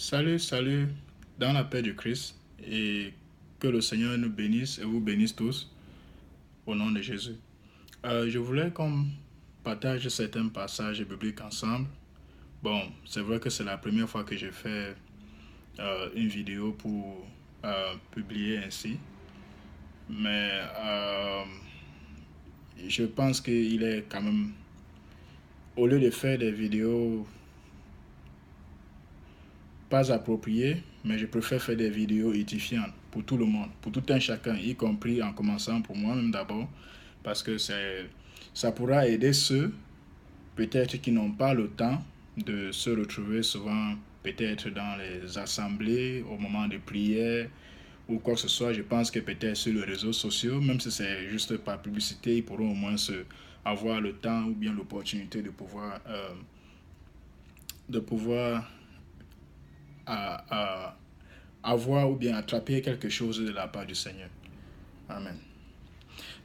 Salut, salut, dans la paix du Christ, et que le Seigneur nous bénisse et vous bénisse tous au nom de Jésus. Je voulais qu'on partage certains passages bibliques ensemble. Bon, c'est vrai que c'est la première fois que je fais une vidéo pour publier ainsi, mais je pense qu'il est quand même, au lieu de faire des vidéos pas appropriées, mais je préfère faire des vidéos édifiantes pour tout le monde, pour tout un chacun, y compris en commençant pour moi-même d'abord, parce que ça pourra aider ceux, peut-être qui n'ont pas le temps de se retrouver souvent, peut-être dans les assemblées, au moment de prière, ou quoi que ce soit. Je pense que peut-être sur les réseaux sociaux, même si c'est juste par publicité, ils pourront au moins avoir le temps ou bien l'opportunité de pouvoir à avoir ou bien attraper quelque chose de la part du Seigneur. Amen.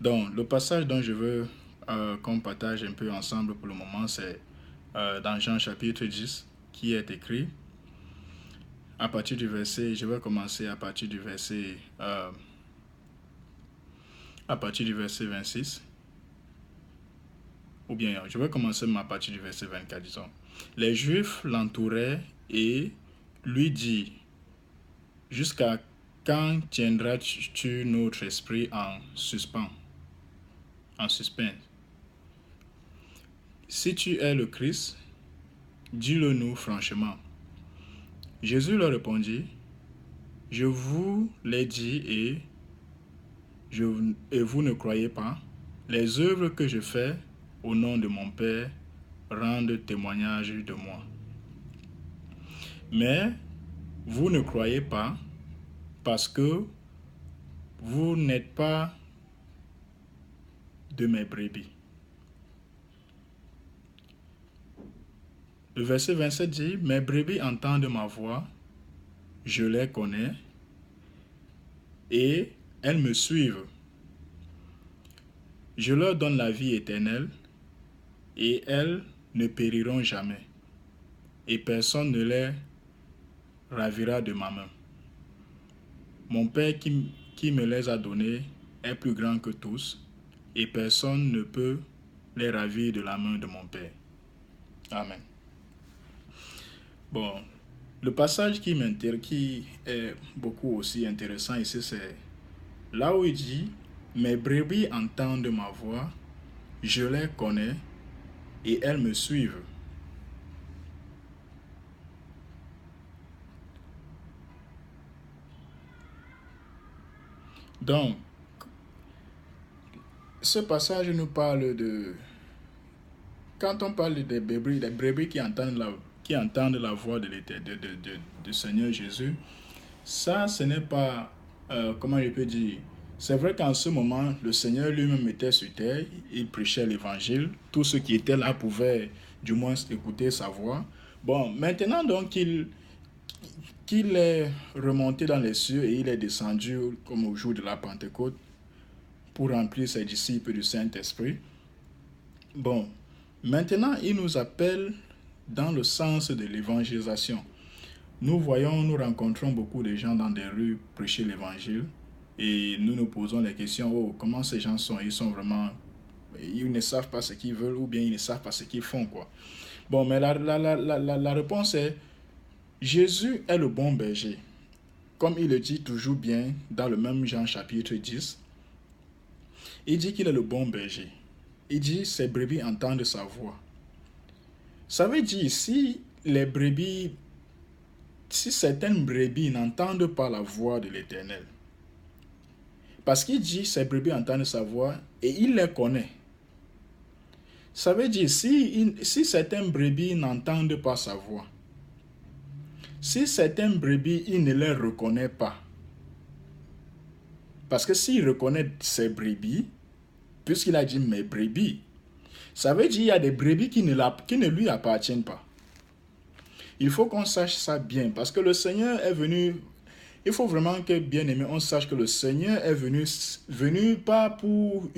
Donc, le passage dont je veux qu'on partage un peu ensemble pour le moment, c'est dans Jean chapitre 10, qui est écrit à partir du verset, je vais commencer à partir du verset 26, ou bien je vais commencer à partir du verset 24, disons. Les Juifs l'entouraient et lui dit, jusqu'à quand tiendras-tu notre esprit en suspens, en suspens? Si tu es le Christ, dis-le-nous franchement. Jésus leur répondit, je vous l'ai dit et vous ne croyez pas. Les œuvres que je fais au nom de mon Père rendent témoignage de moi. Mais vous ne croyez pas parce que vous n'êtes pas de mes brebis. Le verset 27 dit, mes brebis entendent ma voix, je les connais et elles me suivent. Je leur donne la vie éternelle et elles ne périront jamais. Et personne ne les ravira de ma main. Mon Père qui me les a donnés est plus grand que tous et personne ne peut les ravir de la main de mon Père. Amen. Bon, le passage qui est beaucoup aussi intéressant ici, c'est là où il dit, mes brebis entendent ma voix, je les connais et elles me suivent. Donc, ce passage nous parle de... Quand on parle des brebis, les brebis qui entendent la voix du Seigneur Jésus, ça, ce n'est pas... comment je peux dire? C'est vrai qu'en ce moment, le Seigneur lui-même était sur terre, il prêchait l'évangile. Tous ceux qui étaient là pouvaient du moins écouter sa voix. Bon, maintenant donc qu'il est remonté dans les cieux et il est descendu comme au jour de la Pentecôte pour remplir ses disciples du Saint-Esprit. Bon, maintenant il nous appelle dans le sens de l'évangélisation. Nous rencontrons beaucoup de gens dans des rues prêcher l'évangile et nous nous posons les questions, oh, comment ces gens sont? Ils sont vraiment, ils ne savent pas ce qu'ils veulent ou bien ils ne savent pas ce qu'ils font, quoi. Bon, mais la réponse est, Jésus est le bon berger. Comme il le dit toujours bien dans le même Jean chapitre 10, il dit qu'il est le bon berger. Il dit, ses brebis entendent sa voix. Ça veut dire, si certaines brebis n'entendent pas la voix de l'Éternel, parce qu'il dit, ses brebis entendent sa voix et il les connaît. Ça veut dire, si certaines brebis n'entendent pas sa voix, si certaines brebis, il ne les reconnaît pas, parce que s'il reconnaît ses brebis, puisqu'il a dit mes brebis, ça veut dire qu'il y a des brebis qui ne lui appartiennent pas. Il faut qu'on sache ça bien, parce que le Seigneur est venu, il faut vraiment que, bien aimé, on sache que le Seigneur est venu pas pour...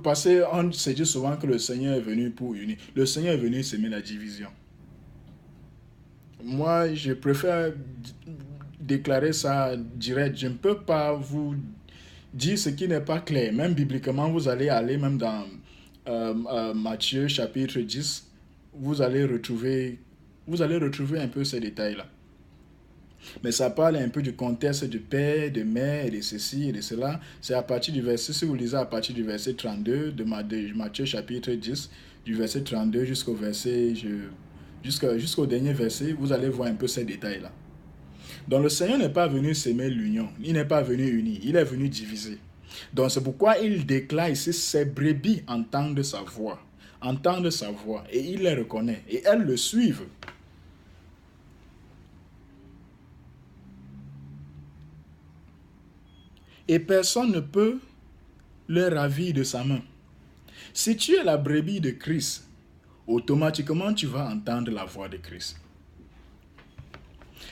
Parce qu'on se dit souvent que le Seigneur est venu pour unir. Le Seigneur est venu semer la division. Moi, je préfère déclarer ça direct. Je ne peux pas vous dire ce qui n'est pas clair. Même bibliquement, vous allez aller même dans Matthieu chapitre 10, vous allez retrouver, vous allez retrouver un peu ces détails-là. Mais ça parle un peu du contexte du père, de mère, et de ceci et de cela. C'est à partir du verset, si vous lisez à partir du verset 32 de Matthieu chapitre 10, du verset 32 jusqu'au verset, jusqu'au dernier verset, vous allez voir un peu ces détails-là. Donc le Seigneur n'est pas venu s'aimer l'union, il n'est pas venu unir, il est venu diviser. Donc c'est pourquoi il déclare ici, ses brebis entendent sa voix, et il les reconnaît, et elles le suivent. Et personne ne peut le ravir de sa main. Si tu es la brebis de Christ, automatiquement tu vas entendre la voix de Christ.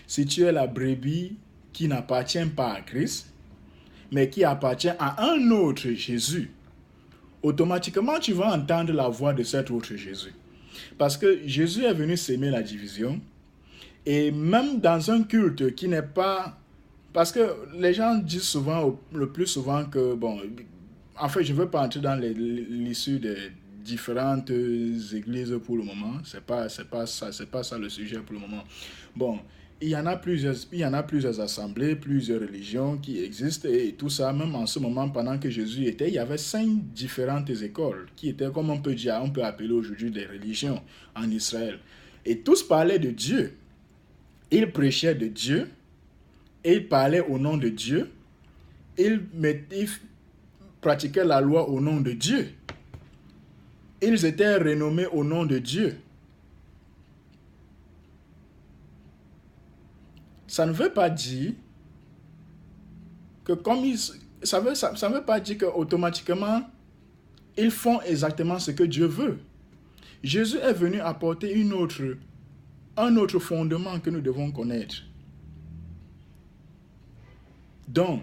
Si tu es la brebis qui n'appartient pas à Christ, mais qui appartient à un autre Jésus, automatiquement tu vas entendre la voix de cet autre Jésus. Parce que Jésus est venu s'aimer la division, et même dans un culte qui n'est pas... Parce que les gens disent souvent, le plus souvent que, bon, en fait, je ne veux pas entrer dans l'issue des différentes églises pour le moment. C'est pas ça le sujet pour le moment. Bon, il y en a plusieurs assemblées, plusieurs religions qui existent et tout ça, même en ce moment, pendant que Jésus était, il y avait 5 différentes écoles qui étaient, comme on peut dire, on peut appeler aujourd'hui des religions en Israël. Et tous parlaient de Dieu. Ils prêchaient de Dieu. Ils parlaient au nom de Dieu. Ils pratiquaient la loi au nom de Dieu. Ils étaient renommés au nom de Dieu. Ça ne veut pas dire que comme ils... Ça ne veut pas dire qu'automatiquement, ils font exactement ce que Dieu veut. Jésus est venu apporter un autre fondement que nous devons connaître. Donc,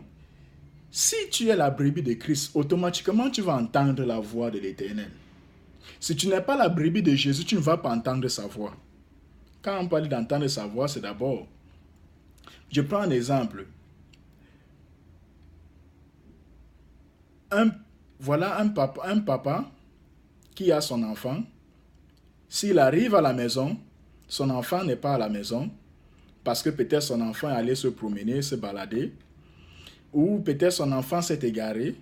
si tu es la brebis de Christ, automatiquement tu vas entendre la voix de l'Éternel. Si tu n'es pas la brebis de Jésus, tu ne vas pas entendre sa voix. Quand on parle d'entendre sa voix, c'est d'abord... Je prends un exemple. Voilà un papa qui a son enfant. S'il arrive à la maison, son enfant n'est pas à la maison parce que peut-être son enfant est allé se promener, se balader, ou peut-être son enfant s'est égaré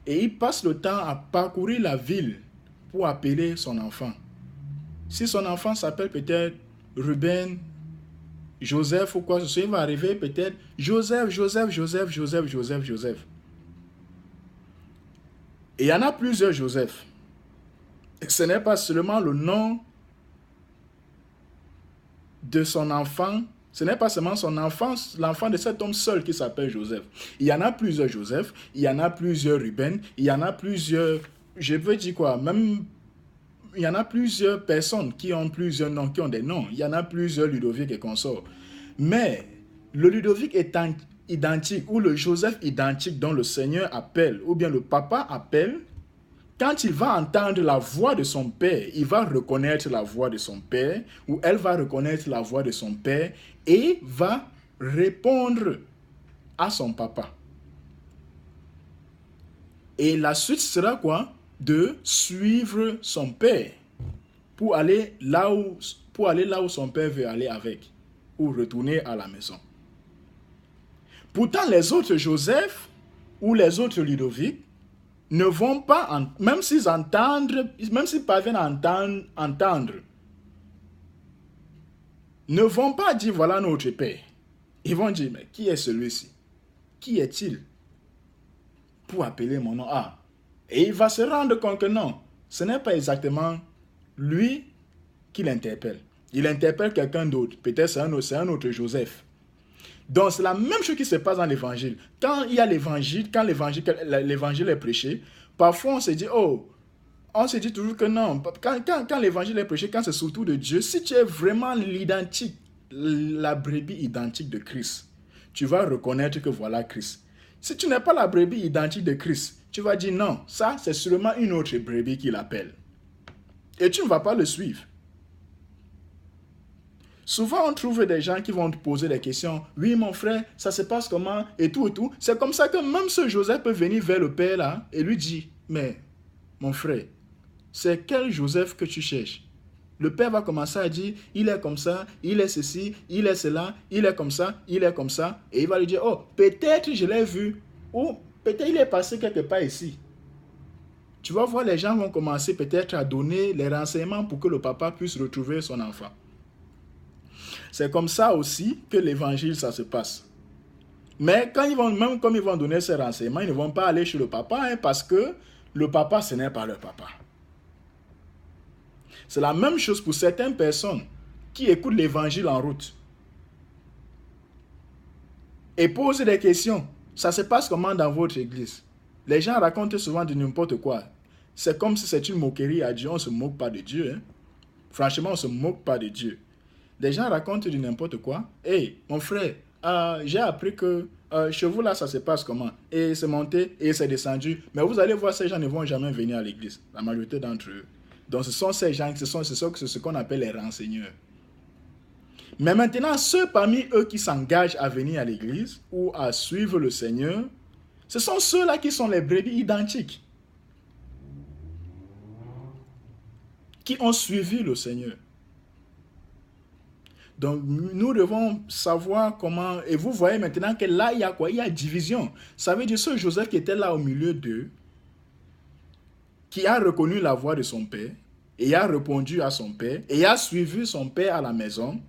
et il passe le temps à parcourir la ville pour appeler son enfant. Si son enfant s'appelle peut-être Ruben, Joseph ou quoi que ce soit, il va arriver peut-être Joseph. Et il y en a plusieurs Joseph. Ce n'est pas seulement le nom de son enfant, ce n'est pas seulement son enfant, l'enfant de cet homme seul qui s'appelle Joseph. Il y en a plusieurs Joseph, il y en a plusieurs Ruben, il y en a plusieurs, je veux dire quoi, même il y en a plusieurs personnes qui ont plusieurs noms, qui ont des noms. Il y en a plusieurs Ludovic et consorts. Mais le Ludovic est identique, ou le Joseph identique dont le Seigneur appelle, ou bien le papa appelle, quand il va entendre la voix de son père, il va reconnaître la voix de son père, ou elle va reconnaître la voix de son père, et va répondre à son papa. Et la suite sera quoi? De suivre son père pour aller là où son père veut aller avec, ou retourner à la maison. Pourtant, les autres Joseph ou les autres Ludovic ne vont pas, même s'ils parviennent à entendre, ne vont pas dire voilà notre père. Ils vont dire mais qui est celui-ci? Qui est-il? Pour appeler mon nom. Ah. Et il va se rendre compte que non, ce n'est pas exactement lui qui l'interpelle. Il interpelle quelqu'un d'autre. Peut-être c'est un autre Joseph. Donc c'est la même chose qui se passe dans l'évangile. Quand il y a l'évangile, quand l'évangile est prêché, parfois on se dit, on se dit toujours que non. Quand l'évangile est prêché, quand c'est surtout de Dieu, si tu es vraiment la brebis identique de Christ, tu vas reconnaître que voilà Christ. Si tu n'es pas la brebis identique de Christ, tu vas dire non, ça c'est sûrement une autre brebis qui l'appelle. Et tu ne vas pas le suivre. Souvent, on trouve des gens qui vont te poser des questions. Oui, mon frère, ça se passe comment? Et tout, et tout. C'est comme ça que même ce Joseph peut venir vers le père là et lui dire, mais mon frère, c'est quel Joseph que tu cherches? Le père va commencer à dire, il est comme ça, il est ceci, il est cela, il est comme ça, il est comme ça. Et il va lui dire, oh, peut-être je l'ai vu. Ou peut-être il est passé quelque part ici. Tu vas voir, les gens vont commencer peut-être à donner les renseignements pour que le papa puisse retrouver son enfant. C'est comme ça aussi que l'évangile, ça se passe. Mais quand ils vont, même comme ils vont donner ces renseignements, ils ne vont pas aller chez le papa hein, parce que le papa, ce n'est pas leur papa. C'est la même chose pour certaines personnes qui écoutent l'évangile en route et posent des questions. Ça se passe comment dans votre église? Les gens racontent souvent de n'importe quoi. C'est comme si c'est une moquerie à Dieu. On ne se moque pas de Dieu. Hein? Franchement, on ne se moque pas de Dieu. Les gens racontent de n'importe quoi. Hey, mon frère, j'ai appris que chez vous là, ça se passe comment? Et c'est monté et c'est descendu. Mais vous allez voir, ces gens ne vont jamais venir à l'église. La majorité d'entre eux. Donc ce sont ces gens, c'est ce qu'on appelle les renseigneurs. Mais maintenant, ceux parmi eux qui s'engagent à venir à l'église ou à suivre le Seigneur, ce sont ceux-là qui sont les brebis identiques. Qui ont suivi le Seigneur. Donc, nous devons savoir comment... Et vous voyez maintenant que là, il y a quoi? Il y a division. Ça veut dire ce Joseph qui était là au milieu d'eux, qui a reconnu la voix de son père, et a répondu à son père, et a suivi son père à la maison,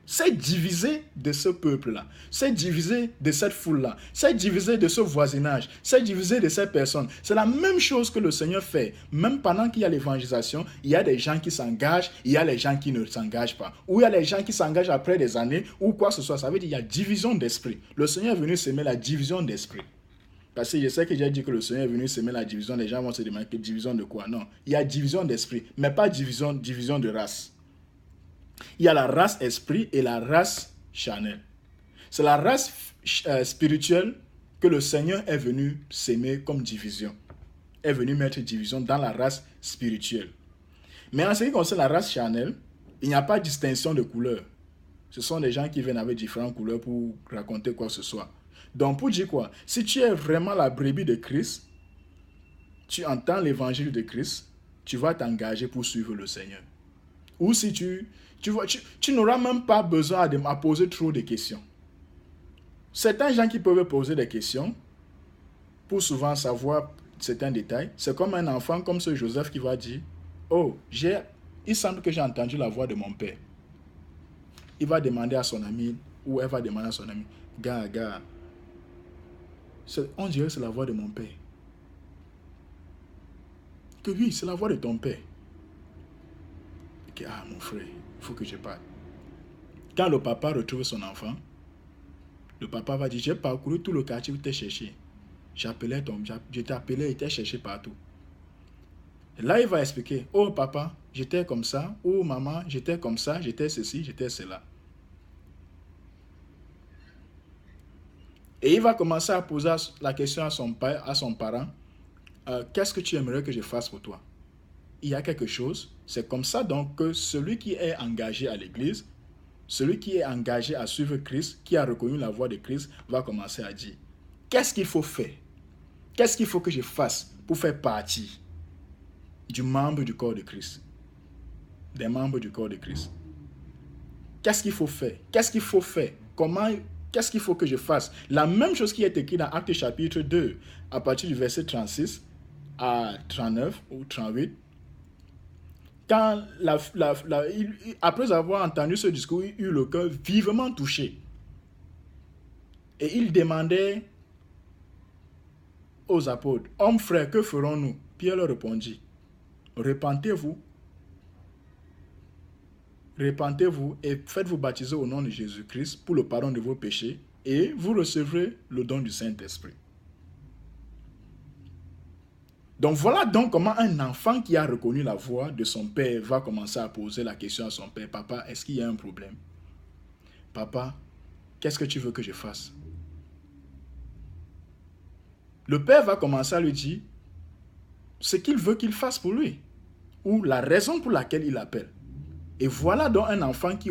c'est divisé de ce peuple-là, c'est divisé de cette foule-là, c'est divisé de ce voisinage, c'est divisé de ces personnes. C'est la même chose que le Seigneur fait. Même pendant qu'il y a l'évangélisation, il y a des gens qui s'engagent, il y a les gens qui ne s'engagent pas. Ou il y a les gens qui s'engagent après des années, ou quoi que ce soit. Ça veut dire qu'il y a division d'esprit. Le Seigneur est venu semer la division d'esprit. Parce que je sais que j'ai dit que le Seigneur est venu semer la division. Les gens vont se demander que division de quoi? Non, il y a division d'esprit, mais pas division de race. Il y a la race esprit et la race charnelle. C'est la race spirituelle que le Seigneur est venu s'aimer comme division. Est venu mettre division dans la race spirituelle. Mais en ce qui concerne la race charnelle, il n'y a pas de distinction de couleur. Ce sont des gens qui viennent avec différentes couleurs pour raconter quoi que ce soit. Donc pour dire quoi? Si tu es vraiment la brebis de Christ, tu entends l'évangile de Christ, tu vas t'engager pour suivre le Seigneur. Ou si tu n'auras même pas besoin de me poser trop de questions. Certains gens qui peuvent poser des questions pour souvent savoir certains détails, c'est comme un enfant comme ce Joseph qui va dire, oh, il semble que j'ai entendu la voix de mon père. Il va demander à son ami, ou elle va demander à son ami, gars, on dirait que c'est la voix de mon père. Que oui, c'est la voix de ton père. Ah, mon frère, il faut que je parle. Quand le papa retrouve son enfant, le papa va dire, j'ai parcouru tout le quartier où tu t'es cherché. Je t'ai appelé et t'ai cherché partout. Et là, il va expliquer, oh papa, j'étais comme ça, oh maman, j'étais comme ça, j'étais ceci, j'étais cela. Et il va commencer à poser la question à son père, à son parent, qu'est-ce que tu aimerais que je fasse pour toi? Il y a quelque chose. C'est comme ça donc que celui qui est engagé à l'église, celui qui est engagé à suivre Christ, qui a reconnu la voix de Christ, va commencer à dire, qu'est-ce qu'il faut faire? Qu'est-ce qu'il faut que je fasse pour faire partie du membre du corps de Christ? Des membres du corps de Christ. Qu'est-ce qu'il faut faire? Qu'est-ce qu'il faut faire? Qu'est-ce qu'il faut que je fasse? La même chose qui est écrite dans Actes chapitre 2, à partir du verset 36 à 39 ou 38. Quand après avoir entendu ce discours, il eut le cœur vivement touché. Et il demandait aux apôtres, « Hommes frères, que ferons-nous » Pierre leur répondit, « Repentez-vous et faites-vous baptiser au nom de Jésus-Christ pour le pardon de vos péchés et vous recevrez le don du Saint-Esprit. » Donc voilà donc comment un enfant qui a reconnu la voix de son père va commencer à poser la question à son père. « Papa, est-ce qu'il y a un problème? Papa, qu'est-ce que tu veux que je fasse? » Le père va commencer à lui dire ce qu'il veut qu'il fasse pour lui ou la raison pour laquelle il appelle. Et voilà donc un enfant qui